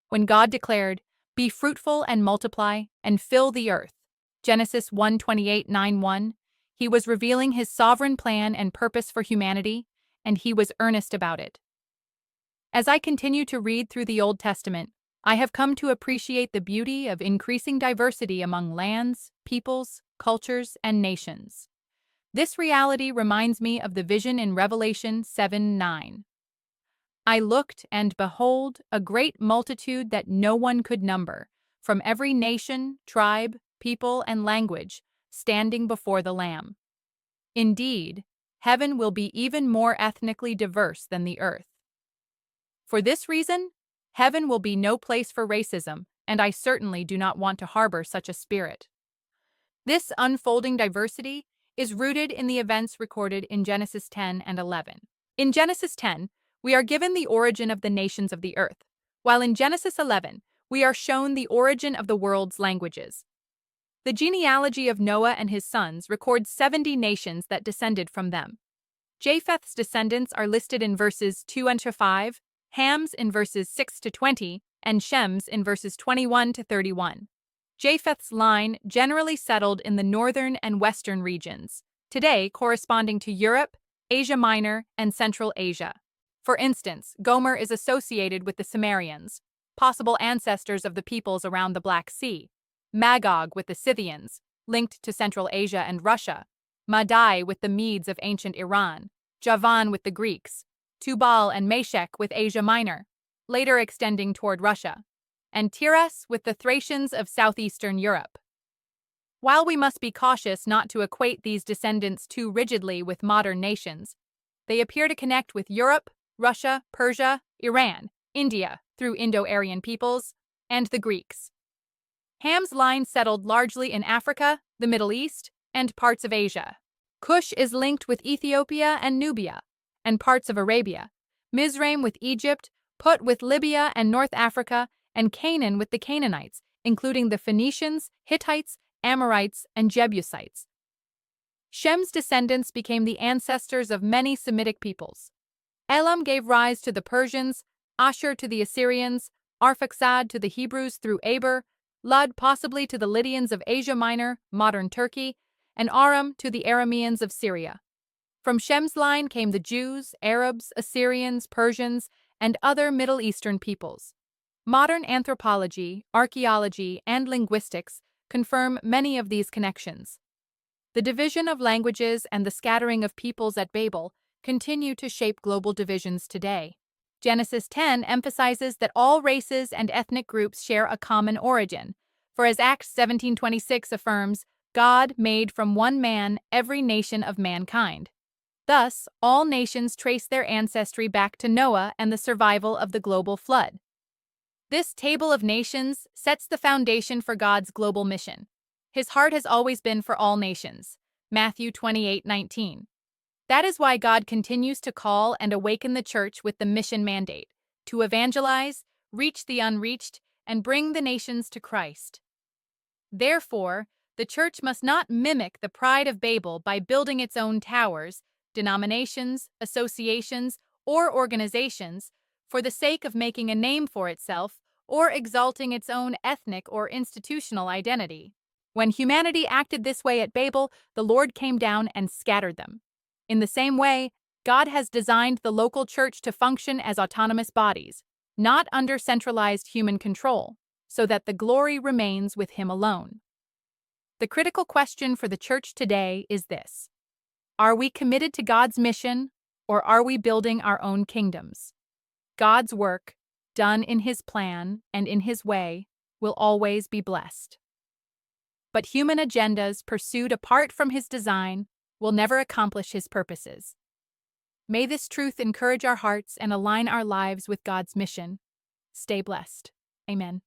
when God declared, "Be fruitful and multiply, and fill the earth." Genesis 1:28-9:1. He was revealing his sovereign plan and purpose for humanity, and he was earnest about it. As I continue to read through the Old Testament, I have come to appreciate the beauty of increasing diversity among lands, peoples, cultures, and nations. This reality reminds me of the vision in Revelation 7:9. I looked, and behold, a great multitude that no one could number, from every nation, tribe, people, and language, standing before the Lamb. Indeed, heaven will be even more ethnically diverse than the earth. For this reason, heaven will be no place for racism, and I certainly do not want to harbor such a spirit. This unfolding diversity is rooted in the events recorded in Genesis 10 and 11. In Genesis 10, we are given the origin of the nations of the earth, while in Genesis 11, we are shown the origin of the world's languages. The genealogy of Noah and his sons records 70 nations that descended from them. Japheth's descendants are listed in verses 2-5, Ham's in verses 6-20, and Shem's in verses 21-31. Japheth's line generally settled in the northern and western regions, today corresponding to Europe, Asia Minor, and Central Asia. For instance, Gomer is associated with the Cimmerians, possible ancestors of the peoples around the Black Sea, Magog with the Scythians, linked to Central Asia and Russia, Madai with the Medes of ancient Iran, Javan with the Greeks, Tubal and Meshech with Asia Minor, later extending toward Russia, and Tiras with the Thracians of southeastern Europe. While we must be cautious not to equate these descendants too rigidly with modern nations, they appear to connect with Europe, Russia, Persia, Iran, India through Indo-Aryan peoples, and the Greeks. Ham's line settled largely in Africa, the Middle East, and parts of Asia. Cush is linked with Ethiopia and Nubia, and parts of Arabia, Mizraim with Egypt, Put with Libya and North Africa, and Canaan with the Canaanites, including the Phoenicians, Hittites, Amorites, and Jebusites. Shem's descendants became the ancestors of many Semitic peoples. Elam gave rise to the Persians, Ashur to the Assyrians, Arphaxad to the Hebrews through Eber, Lud possibly to the Lydians of Asia Minor, modern Turkey, and Aram to the Arameans of Syria. From Shem's line came the Jews, Arabs, Assyrians, Persians, and other Middle Eastern peoples. Modern anthropology, archaeology, and linguistics confirm many of these connections. The division of languages and the scattering of peoples at Babel continue to shape global divisions today. Genesis 10 emphasizes that all races and ethnic groups share a common origin, for as Acts 17:26 affirms, God made from one man every nation of mankind. Thus, all nations trace their ancestry back to Noah and the survival of the global flood. This table of nations sets the foundation for God's global mission. His heart has always been for all nations. Matthew 28:19. That is why God continues to call and awaken the church with the mission mandate to evangelize, reach the unreached, and bring the nations to Christ. Therefore, the church must not mimic the pride of Babel by building its own towers, denominations, associations, or organizations for the sake of making a name for itself or exalting its own ethnic or institutional identity. When humanity acted this way at Babel, the Lord came down and scattered them. In the same way, God has designed the local church to function as autonomous bodies, not under centralized human control, so that the glory remains with Him alone. The critical question for the church today is this: are we committed to God's mission, or are we building our own kingdoms? God's work, done in His plan and in His way, will always be blessed. But human agendas pursued apart from His design will never accomplish His purposes. May this truth encourage our hearts and align our lives with God's mission. Stay blessed. Amen.